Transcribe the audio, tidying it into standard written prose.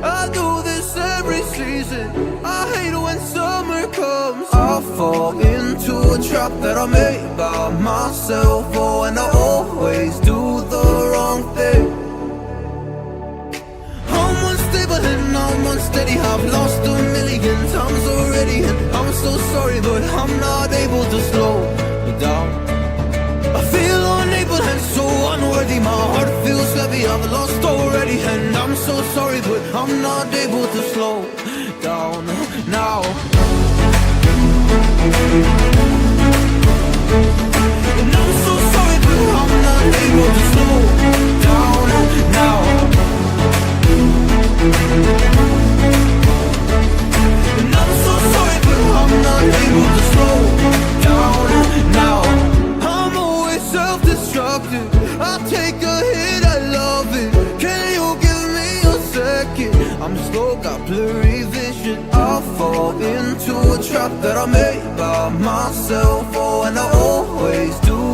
I do this every season. I hate when summer comes. I fall into a trap that I made by myself. Oh, and I always do the wrong thing. I'm unstable and I'm unsteady. I've lost a million times already, and I'm so sorry, but I'm not able to slow down. I feel unable and so unworthy. My heart feels heavy, I've lost already, and I'm so sorry, but I'm not able to slow down now. And I'm so sorry, but I'm not able to slow down now. And I'm so sorry, but I'm not able to slow down now. I'm always self-destructive. I take a hit, I love it. Can you give me a second? I'm slow, got blurry vision. I fall into a trap that I made by myself. Oh, and I always do